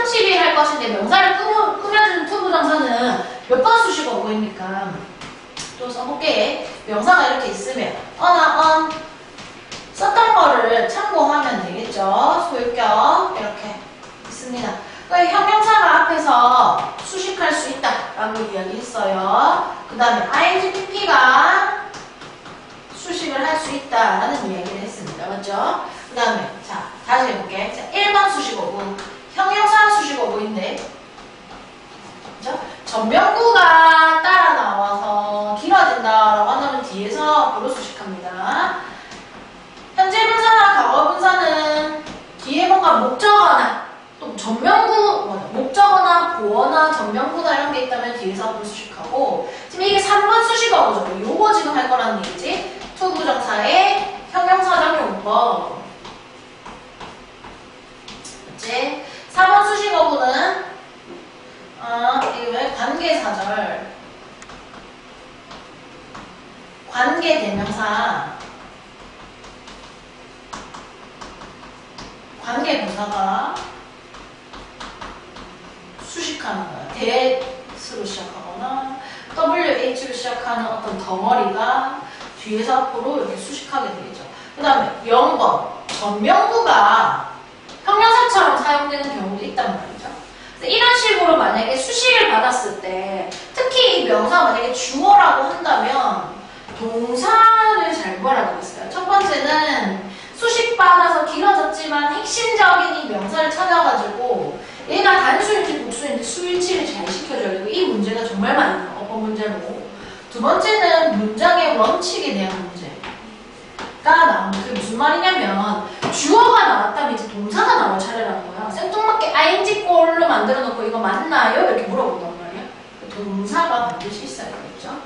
30일 할 것인데 명사를 꾸며주는 to 부정사는 몇 번 수식어 보입니까? 또 써볼게. 명사가 이렇게 있으면 on나 on 썼던 거를 참고하면 되겠죠. 소유격 이렇게 있습니다. 형용사가 앞에서 수식할 수 있다라고 이야기했어요. 그 다음에 INGPP가 수식을 할 수 있다라는 이야기를 했습니다. 맞죠? 그 다음에 자 다시 해볼게. 자, 1번 수식어구 형용사 수식어구인데 그죠? 전명구가 따라 나와서 길어진다라고 한다면 뒤에서 보로 수식합니다. 현재 분사나 과거 분사는 뒤에 뭔가 목적어나 또 전명구, 목적어나 보어나 전명구나 이런 게 있다면 뒤에서 보로 수식하고 지금 이게 3번 수식어구죠. 요거 지금 할 거라는 얘기지. to 부정사의 형용사적 용법. 그치? 4번 수식어구는 이게 왜 관계사절 관계대명사 관계부사가 수식하는 거야. 대스로 시작하거나 WH로 시작하는 어떤 덩어리가 뒤에서 앞으로 이렇게 수식하게 되겠죠. 그 다음에 0번 전명구가 형용사처럼 사용되는 경우도 있단 말이죠. 이런 식으로 만약에 수식을 받았을 때 특히 이 명사 만약에 주어라고 한다면 동사를 잘 구하라고 했어요. 첫 번째는 수식받아서 길어졌지만 핵심적인 이 명사를 찾아가지고 얘가 단수인지 복수인지 수일치를 잘 시켜줘야 되고 이 문제가 정말 많이 나와요. 어떤 문제로. 두 번째는 문장의 원칙에 대한 문제가 나옵니다. 그게 무슨 말이냐면 주어가 나왔다면 이제 동사가 나올 차례라는 거야. 생뚱맞게 ing 꼴로 만들어 놓고 이거 맞나요? 이렇게 물어본단 말이야. 동사가 반드시 있어야 되겠죠.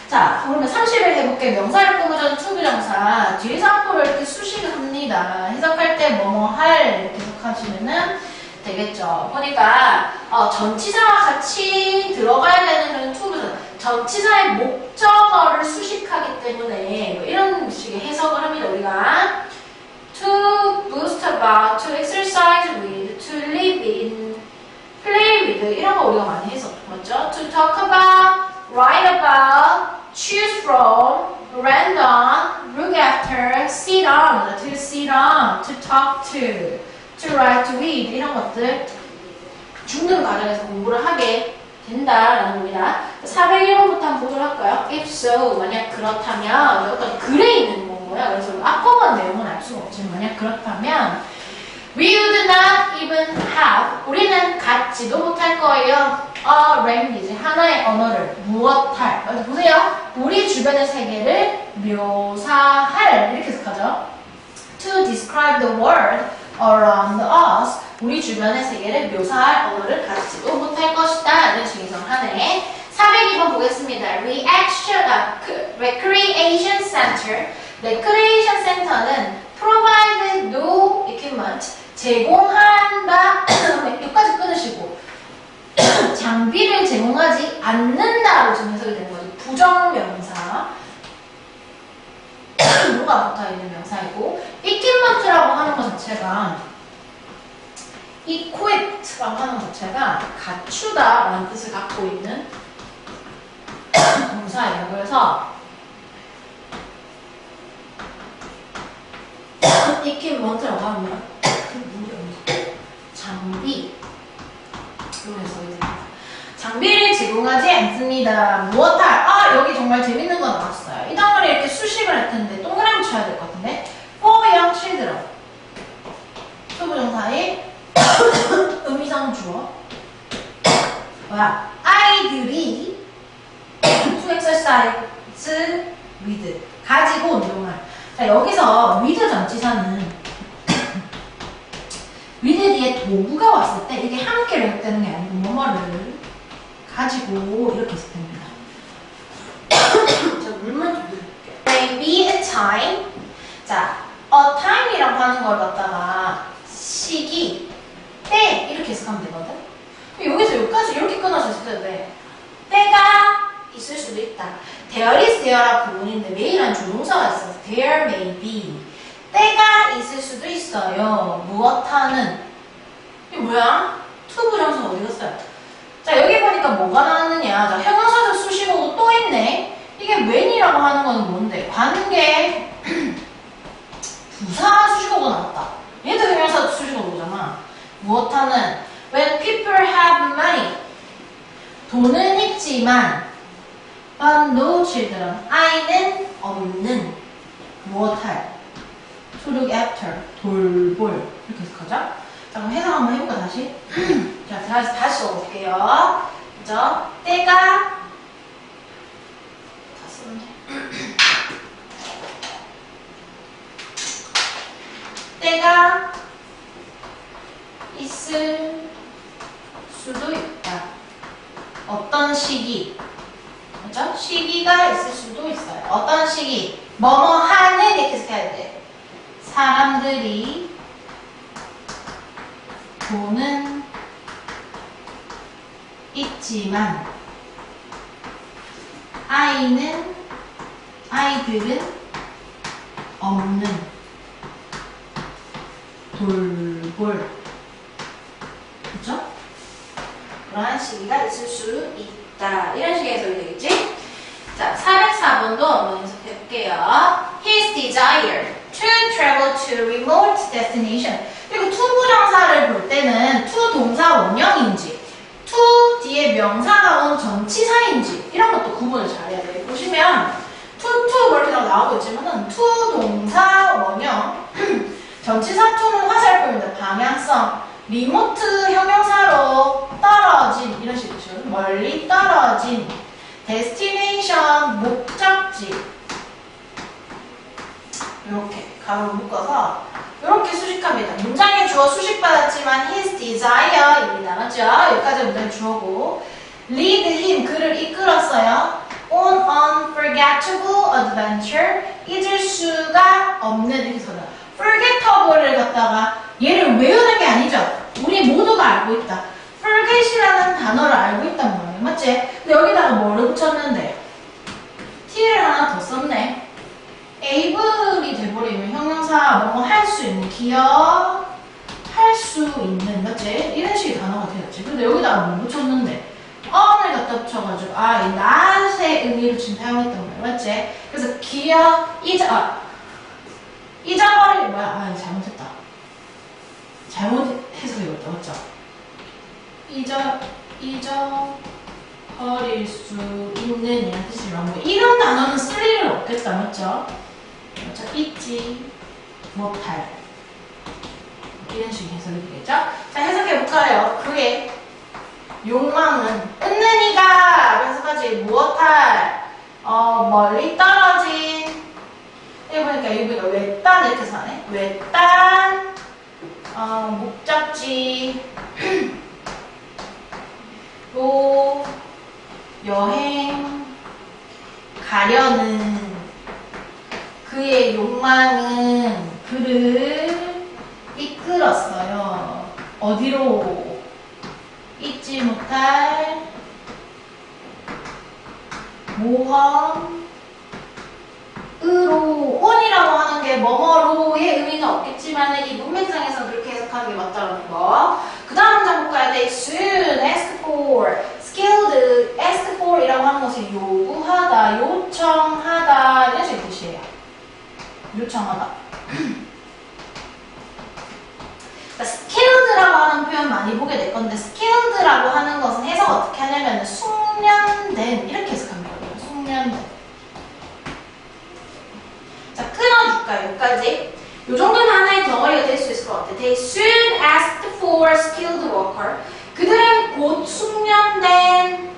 자, 그러면 30일 해볼게. 명사를 꾸며주는 to 부정사 뒤에서 앞으로 이렇게 수식을 합니다. 해석할 때 뭐뭐 할 이렇게 해석하시면은 되겠죠. 보니까 전치사와 같이 들어가야 되는 그런 to 부정사 전치사의 목적어를 수식하기 때문에 뭐 이런 식의 해석을 합니다. 우리가 to boost about, to exercise with, to live in, play with 이런 거 우리가 많이 해서 맞죠? To talk about, write about, choose from, rent on, look after, sit on, to sit on, to talk to write with 이런 것들 중등 과정에서 공부를 하게 된다라는 겁니다. 401번부터 한번 보도록 할까요? If so, 만약 그렇다면 어떤 글에 있는 거고요. 그래서 앞부분 내용은 알 수가 없지만 만약 그렇다면 We would not even have 우리는 갖지도 못할 거예요. A language, 하나의 언어를 무엇할 보세요. 우리 주변의 세계를 묘사할 이렇게 해석하죠. To describe the world around us 우리 주변의 세계를 묘사할 언어를 갖지도 못할 것이다. 이런 식의 해석하네. 402번 보겠습니다. Recreation Center Recreation Center는 provide no equipment 제공한다 여기까지 끊으시고 장비를 제공하지 않는다로 지금 해석이 되는 거죠. 부정명사 뭐가 붙어있는 명사이고 equipment라고 하는 것 자체가 equip라고 하는 것 자체가 갖추다 라는 뜻을 갖고 있는 동사예요. 그래서 equipment라고 하면 장비 이런 해석이 됩니다. 장비를 제공하지 않습니다. 무엇할? 여기 정말 재밌는 거 나왔어요. 이 단어를 이렇게 수식을 할 텐데 동그라미 쳐야 될 것 같은데 for young children 투부정사의 의미상 주어 뭐야? 아이들이 to exercise with 가지고 운동할 자 여기서 with 전치사는 with 뒤에 도구가 왔을 때 이게 함께 해석되는 게 아니고 뭐뭐를 가지고 이렇게 해석됩니다. 자 물만 좀 드릴게요. Maybe a time 자 a time이라고 하는 걸 갖다가 시기 때 이렇게 해석하면 되거든. 여기서 여기까지 이렇게 끊어서 있어야 돼. 때가 있을 수도 있다. There is there라 구문인데 may란 조동사가 있어서 there may be 때가 있을 수도 있어요. 무엇하는 이게 뭐야? to 어디 갔어요? 자, 여기 보니까 뭐가 나왔느냐. 자, 형용사적 수식어도 또 있네. 이게 when이라고 하는 거는 뭔데? 관계 부사 수식어가 나왔다. 얘도 형용사적 수식어잖아. 무엇하는? When people have money. 돈은 있지만 but no children. 아이는 없는. 무엇할? To look after. 돌볼. 이렇게 해석하죠? 자, 그럼 해석 한번 해볼까, 다시? 자, 다시 써볼게요. 그죠? 때가 다 썼네. 때가 있을 수도 있다. 어떤 시기. 그죠? 시기가 있을 수도 있어요. 어떤 시기. 뭐뭐 하는 이렇게 해석해야 돼. 사람들이 돈은 있지만 아이들은 없는. 돌볼. 그죠? 그러한 시기가 있을 수 있다. 이런 식의 해석이 되겠지? 자, 404번도 한번 해석해볼게요. His desire to travel to remote destination. 그리고 to 부정사를 볼 때는 to 동사 원형인지 to 뒤에 명사가 온 전치사인지 이런 것도 구분을 잘해야 돼요. 보시면 to 이렇게 나오고 있지만은 to 동사 원형 전치사 to는 화살표입니다. 방향성. 리모트 형용사로 떨어진 이런 식이죠. 멀리 떨어진. destination 목적지. 이렇게 가로 묶어서 이렇게 수식합니다. 문장의 주어 수식받았지만 his desire입니다. 맞죠? 여기까지 문장의 주어고 lead him 그를 이끌었어요. on unforgettable adventure 잊을 수가 없는 이렇게 써요. forgettable을 갖다가 얘를 외우는 게 아니죠. 우리 모두가 알고 있다. forget이라는 단어를 알고 있단 말이에요. 맞지? 근데 여기다가 뭐를 붙였는데 t를 하나 더 썼네. able이 돼버리면 형용사 뭐뭐 할 수 있는 기억 할 수 있는 맞지? 이런 식의 단어가 되었지. 근데 여기다가 뭐 붙였는데 on을 갖다 붙여가지고 이 not의 의미를 지금 사용했단 말이야. 맞지? 그래서 기억 잊어버릴 뭐야? 잘못했다. 잘못 해석해버렸다. 맞죠? 잊어버릴 수 있는 이란 뜻이란 뭐 이런 단어는 쓸 일은 없겠다. 맞죠? 맞죠? 잊지 못할 이런 식의 해석이 되겠죠? 자, 해석해볼까요? 그의 욕망은 끊는 이가 해석하지 무엇할 멀리 떨어진 여기 보니까 여기가 외딴 이렇게 사네. 외딴 목적지 로 여행 가려는 그의 욕망은 그를 이끌었어요. 어디로? 잊지 못할 모험으로. on이라고 하는 게 뭐뭐로의 의미는 없겠지만 이 문맥상에서 그렇게 해석하는 게 맞다는 거. 그 다음 문장 볼까요? They soon ask for skilled. ask for 이라고 하는 것이 요구하다, 요청하다 이런 식의 뜻이에요. 요청하다. skilled라고 하는 표현 많이 보게 될 건데 skilled라고 하는 것은 해석 어떻게 하냐면 숙련된 이렇게 해석하는 거예요. 숙련된. 자, 끊어줄까요? 여기까지. 요 정도는 하나의 덩어리가 될 수 있을 것 같아요. They soon asked for skilled worker. 그들은 곧 숙련된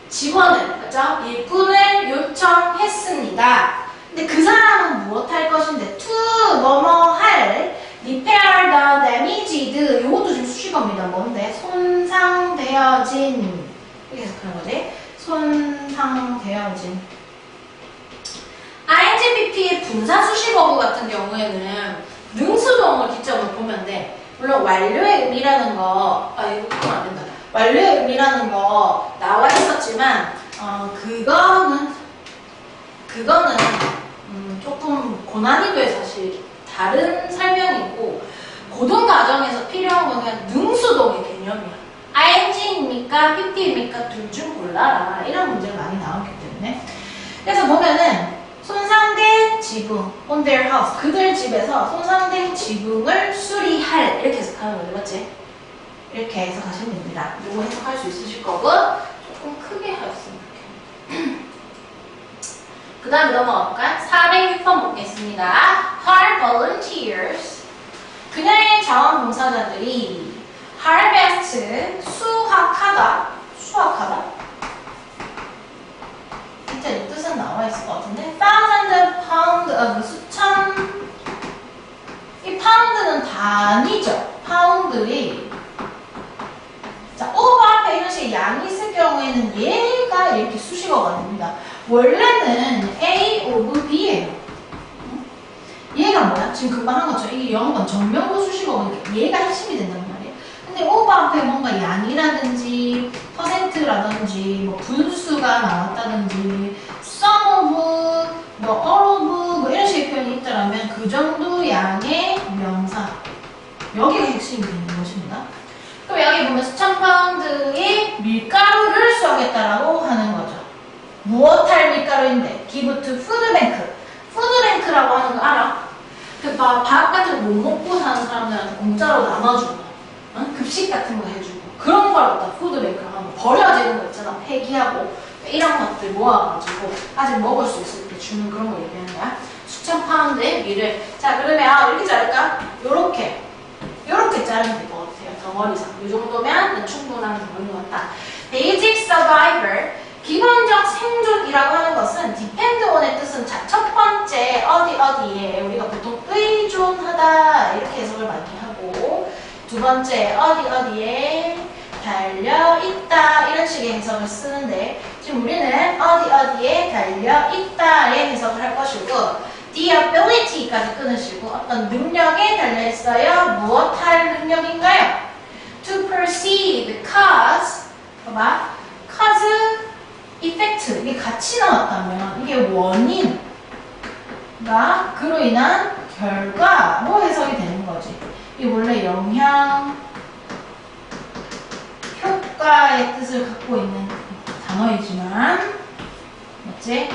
직원을, 맞죠? 일꾼을 요청했습니다. 근데 그 사람은 무엇 할 것인데 to 뭐뭐 할 repair the damaged 요것도 지금 수식어입니다. 뭔데? 손상되어진 이렇게 해석하는 거지? 손상되어진 ING-BP의 분사 수식어구 같은 경우에는 능수동을 기점으로 보면 돼. 물론 완료의 의미라는 거 이거 보면 안 된다. 완료의 의미라는 거 나와 있었지만 그거는 조금 고난이도의 사실 다른 설명이고 고등 과정에서 필요한 건 그냥 능수동의 개념이야. PPM입니까? PP입니까? 둘 중 골라라. 이런 문제가 많이 나오기 때문에. 그래서 보면은 손상된 지붕, on their house. 그들 집에서 손상된 지붕을 수리할. 이렇게 해석하는 거죠, 맞지? 이렇게 해석하시면 됩니다. 요거 해석할 수 있으실 거고, 조금 크게 하였으면 좋겠네요. 그 다음에 넘어갈까요? 406번 보겠습니다. Hard volunteers. 그녀의 자원봉사자들이 harvest, 수확하다. 수확하다. 밑에 뜻은 나와 있을 것 같은데. thousand pound of 수천. 이 파운드는 단위죠. 파운드이. 자, over 앞에 이런 식의 양이 있을 경우에는 얘가 이렇게 수식어가 됩니다. 원래는 A of B예요. 얘가 뭐야? 지금 금방 한 것처럼 이게 0번 정명도 수식어니까 얘가 핵심이 된단 말이에요. 근데 over 앞에 뭔가 양이라든지 퍼센트라든지 뭐 분수가 나왔다든지 some of, 뭐 all of 뭐 이런 식의 표현이 있더라면 그 정도 양의 명사 여기가 핵심이 되는 것입니다. 그럼 여기 보면 수천 파운드의 밀가루를 수확했다라고 하는 거죠. 무엇할 밀가루인데? give to food bank. food bank라고 하는 거 알아? 그 밥 같은 거 못 먹고 사는 사람들한테 공짜로 나눠주고, 응? 급식 같은 거 해주고 그런 걸 갖다 food bank라고 하는 거. 버려지는 거 있잖아. 폐기하고 이런 것들 모아가지고 아직 먹을 수 있을 때 주는 그런 거 얘기하는 거야. 수천 파운드의 밀을. 자, 그러면 이렇게 자를까? 요렇게 자르면 될 것 같아요. 덩어리상. 이 정도면 충분한 덩어리 같다. Basic survivor. 기본적 생존이라고 하는 것은 depend on의 뜻은 첫 번째 어디에 우리가 보통 의존하다 이렇게 해석을 많이 하고 두 번째 어디에 달려있다 이런 식의 해석을 쓰는데 지금 우리는 어디에 달려있다의 해석을 할 것이고 the ability까지 끊으시고 어떤 능력에 달려있어요. 무엇 할 능력인가요? to perceive cause 봐봐 cause effect 이게 같이 나왔다면 이게 원인과 그로 인한 결과로 해석이 되는 거지. 이게 원래 영향 효과의 뜻을 갖고 있는 단어이지만 맞지?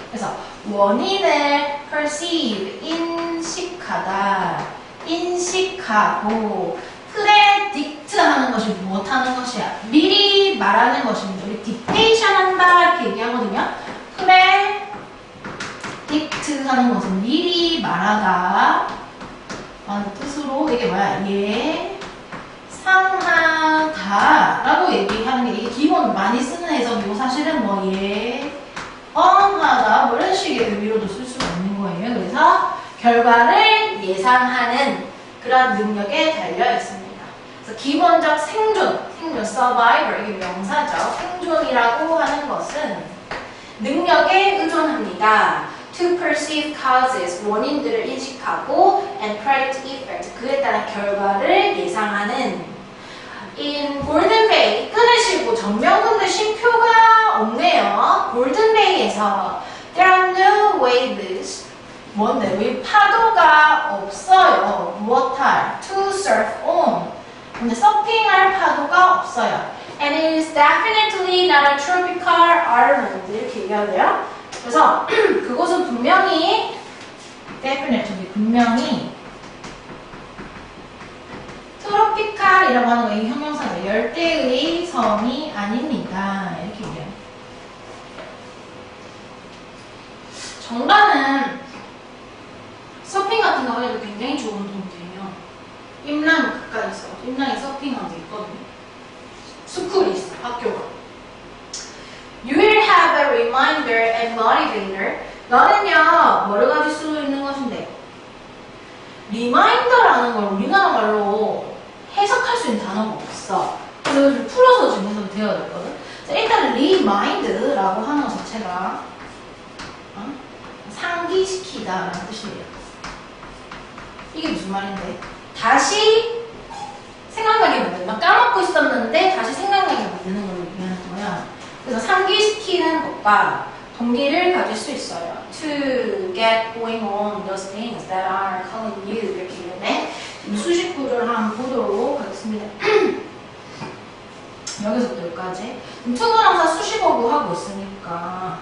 그래서 원인을 perceive 인식하다 인식하고 predict 하는 것이 무엇 하는 것이야? 미리 말하는 것입니다. 우리 dictation 한다 이렇게 얘기하거든요. predict 하는 것은 미리 말하다 라는 뜻으로 이게 뭐야? 예상하다 라고 얘기하는 게 이게 기본 많이 쓰는 해석이고 사실은 뭐 예언하다 뭐 이런 식의 의미로도 쓸 수가 있는 거예요. 그래서 결과를 예상하는 그런 능력에 달려 있습니다. 그래서 기본적 생존, survivor 이게 명사죠. 생존이라고 하는 것은 능력에 의존합니다. To perceive causes, 원인들을 인식하고 and predict effect, 그에 따른 결과를 예상하는. In Golden Bay, 끊으시고 정명근대 쉼표가 없네요. Golden Bay에서 there are no waves, 뭔데? 왜 파도가 없어요? 무엇할? To surf on. 근데 서핑할 파도가 없어요. And it is definitely not a tropical island. 이렇게 얘기하네요. 그래서 그곳은 분명히 definitely 분명히 트로피칼이라고 하는 거 이 형용사가 열대의 섬이 아닙니다. 이렇게 얘기해요. 정답은 서핑 같은 거 해도 굉장히 좋은 운동이에요. 임랑 가까이 있어. 임랑에 서핑하는 게 있거든요. 스쿨이 있어, 학교가. You will have a reminder and motivator. 너는요, 뭐를 가질 수 있는 것인데? 리마인더라는 걸 우리나라 말로 해석할 수 있는 단어가 없어. 그래서 좀 풀어서 지금 해석이 되어야 됐거든. 일단 리마인드라고 하는 것 자체가 상기시키다라는 뜻이에요. 이게 무슨 말인데? 다시 생각나게 만드는, 까먹고 있었는데 다시 생각나게 만드는 걸 얘기하는 거야. 그래서 상기시키는 것과 동기를 가질 수 있어요. To get going on those things that are calling you 이렇게 얘기하는데 수식구를 한번 보도록 하겠습니다. 여기서부터 여기까지. 그럼 투부정사 수식어구 하고 있으니까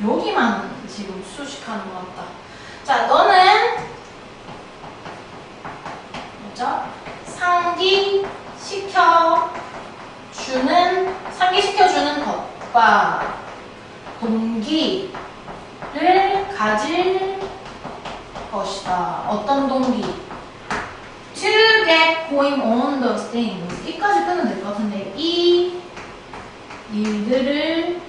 여기만 지금 수식하는 것 같다. 자, 너는 뭐죠? 상기시켜주는 것과 동기를 가질 것이다. 어떤 동기? To get going on those things. 이까지 끄면 될 것 같은데 이 일들을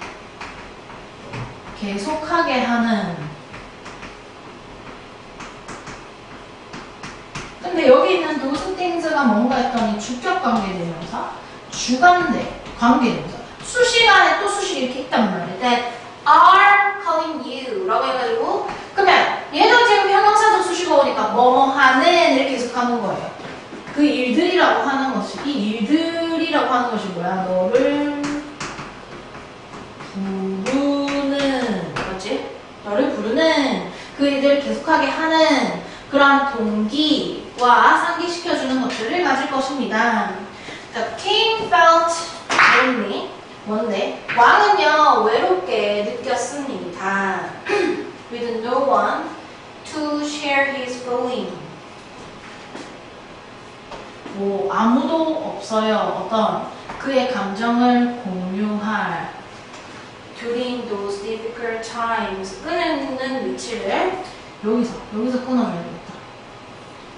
계속하게 하는. 근데 여기 있는 those things가 뭔가 했더니 주격 관계대명사, 주관대 관계대명사. 수식안에 또 수식이 이렇게 있단 말이야. That are calling you 라고 해가지고 그러면 얘도 지금 형용사적 수식어 오니까 뭐뭐 하는 이렇게 계속 하는 거예요. 그 일들이라고 하는 것이, 이 일들이라고 하는 것이 뭐야? 너를 부르는, 그렇지? 너를 부르는 그 일들을 계속하게 하는 그런 동기와 상기시켜주는 것들을 가질 것입니다. The king felt lonely. 뭔데? 왕은요, 외롭게 느꼈습니다. With no one to share his feeling. 뭐, 아무도 없어요. 어떤 그의 감정을 공유할. During those difficult times. 끊는 위치를 여기서 끊어줘야 되겠다.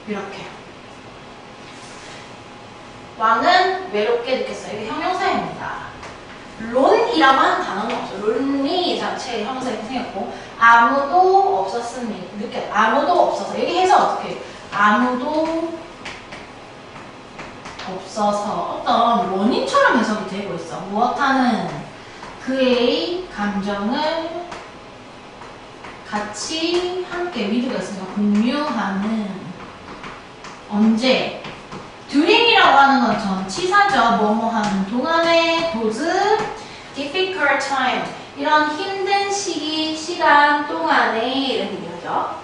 이렇게. 왕은 외롭게 느꼈어요. 이게 형용사입니다. 론이라고 하는 단어는 없어요. 론리 자체의 형용사 이렇게 생겼고 아무도 없었습니다. 아무도 없어서 얘기해서 어떻게 해요? 아무도 없어서 어떤 원인처럼 해석이 되고 있어. 무엇하는 그의 감정을 같이 함께 위드가 있으니까 공유하는. 언제? during이라고 하는 건 전치사죠. 뭐뭐 하는 동안에 those difficult time 이런 힘든 시간 동안에 이런 얘기죠.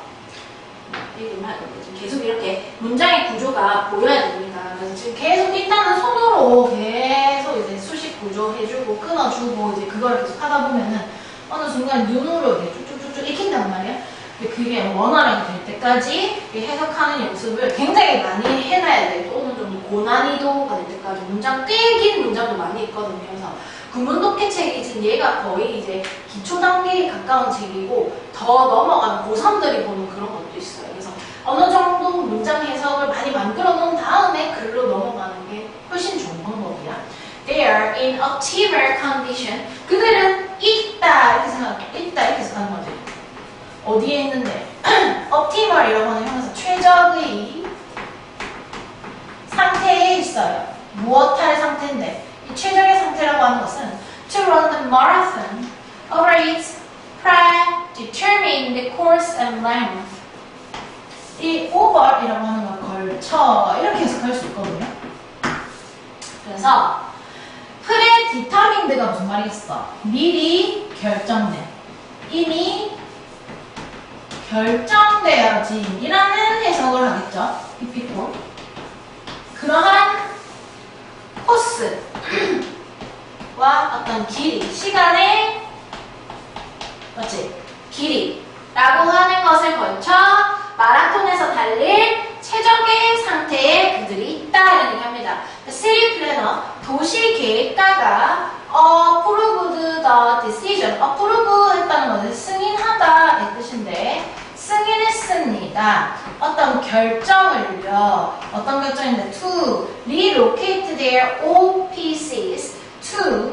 계속 이렇게 문장의 구조가 보여야 됩니다. 그래서 지금 계속 일단은 손으로 계속 이제 수식 구조 해주고 끊어주고 이제 그걸 계속 하다 보면은 어느 순간 눈으로 이렇게 쭉쭉쭉쭉 익힌단 말이야. 그게 원활하게 될 때까지 해석하는 연습을 굉장히 많이 해놔야 돼. 또 어느 정도 고난이도가 될 때까지 문장 꽤 긴 문장도 많이 있거든요. 그래서 구문독해 책이 얘가 거의 이제 기초 단계에 가까운 책이고 더 넘어가는 고3들이 보는 그런 것도 있어요. 그래서 어느 정도 문장 해석을 많이 만들어 놓은 다음에 글로 넘어가는 게 훨씬 좋은 방법이야. They are in optimal condition. 그들은 있다 이렇게 생각하는 거지. 어디에 있는데? optimal이라고 하는 형용사 최적의 상태에 있어요. 무엇할 상태인데 이 최적의 상태라고 하는 것은 to run the marathon over its predetermined the course and length. 이 over이라고 하는 걸 걸쳐 이렇게 해석할 수 있거든요. 그래서 predetermined가 무슨 말이겠어? 미리 결정된, 이미 결정되어진 이라는 해석을 하겠죠. PP도 그러한 코스와 어떤 길이, 시간의 맞지? 길이라고 하는 것을 거쳐 마라톤에서 달릴 최적의 상태에 그들이 있다 이런 얘기합니다. City planner, 도시 계획가가 approved the decision, approve 했다는 것은 승인하다 이 뜻인데 승인했습니다. 어떤 결정을요. 어떤 결정인데 to relocate their offices to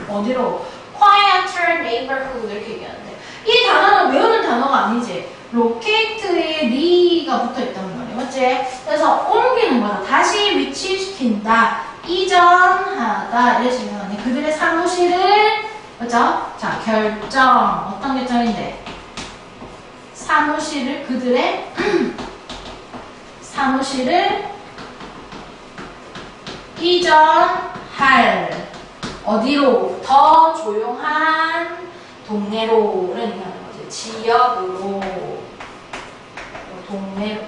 어디로? quieter neighborhood 이렇게 얘기하는데 이 단어는 외우는 단어가 아니지. locate에 리가 붙어있단 말이에요. 맞지? 그래서 옮기는 거다. 다시 위치시킨다. 이전하다. 이런 식으로 하네. 그들의 사무실을 그죠? 자, 결정. 어떤 결정인데? 사무실을 그들의 사무실을 이전할 어디로? 더 조용한 동네로 이런 얘기하는 거지. 지역으로 동네로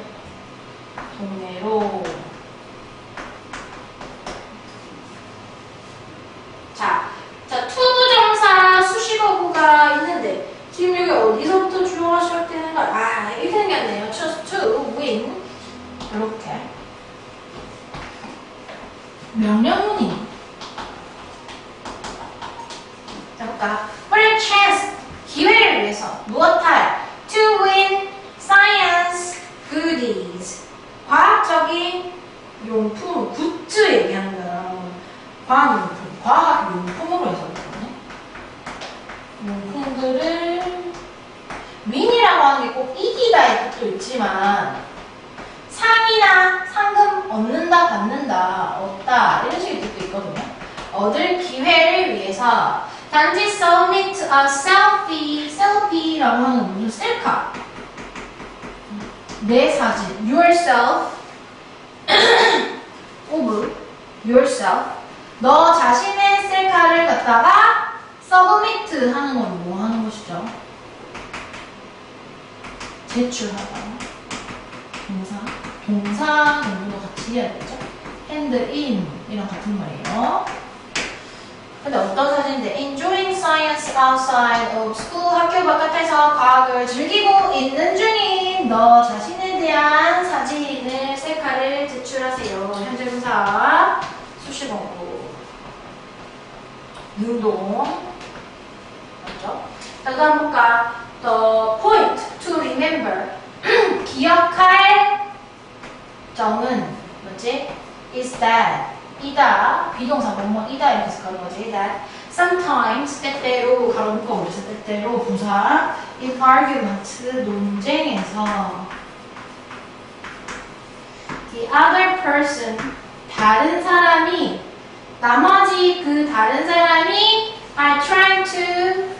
동네로. 자, 투부정사 수식어구가 있는데 지금 여기 어디서부터 주어가 시작되는 거야? 아, 이렇게 생겼네요. choose to win. 이렇게. 명령문이. 자, 볼까? For a chance. 기회를 위해서. 무엇할? To win science goodies. 과학적인 용품, 굿즈 얘기하는 거야. 과학용품. 과학용품으로 해서 그러네. 용품들을 win이라고 하는 게 꼭 이기다의 뜻도 있지만 상이나 상금 얻는다, 받는다, 얻다 이런 식의 뜻도 있거든요. 얻을 기회를 위해서 단지 submit a selfie, selfie라고 하는 건 무슨 셀카 내 사진, yourself of yourself 너 자신의 셀카를 갖다가 submit 하는 건 뭐 하는 것이죠? 제출하다 동사 공부도 같이 해야 되죠? hand in 이랑 같은 말이에요. 근데 어떤 사진인데 enjoying science outside of school 학교 바깥에서 과학을 즐기고 있는 중인 너 자신에 대한 사진을 셀카를 제출하세요. 현재 분사 수식어고 능동 맞죠? 자, 그다음 볼까? The point to remember 기억할 점은 뭐지? is that 이다 비동사 뭐뭐이다 이렇게 해서 가는 거지. that sometimes 때때로 가로 묶어 그래서 때때로 부사 in argument 논쟁에서 the other person 다른 사람이 나머지 그 다른 사람이 are trying to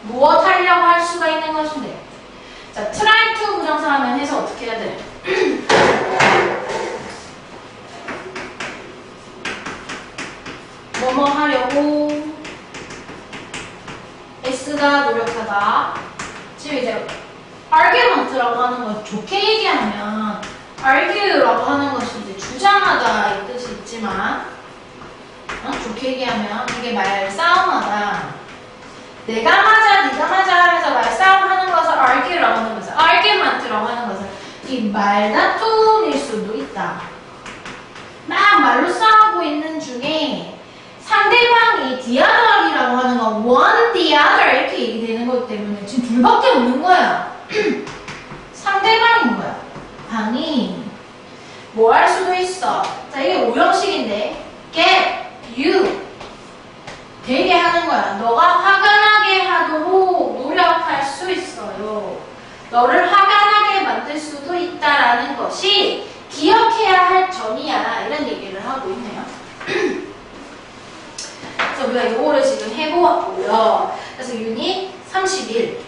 무엇 하려고 할 수가 있는 것인데 자 try to 부정사 하면 해서 어떻게 해야 돼? 뭐뭐 하려고 S가 노력하다 지금 이제 argument라고 하는 건 좋게 얘기하면 argue라고 하는 것이 이제 주장하다 이 뜻이 있지만 좋게 얘기하면 이게 말싸움하다 내가 맞아 네가 맞아 하면서 말싸움하는 것을 argue라고 하는 것을 argument라고 하는 것을 이 말다툼일 수도 있다 막 말로 싸우고 있는 중에 상대방이 the other이라고 하는 건 one, the other 이렇게 얘기되는 것 때문에 지금 둘밖에 없는 거야. 상대방인 거야. 방이 뭐 할 수도 있어. 자 이게 오형식인데 get you 되게 하는 거야. 너가 화가 나게 하도록 노력할 수 있어요. 너를 화가 나게 만들 수도 있다라는 것이 기억해야 할 점이야. 이런 얘기를 하고 있네요. 그래서 우리가 이거를 지금 해보았고요. 그래서 유닛 31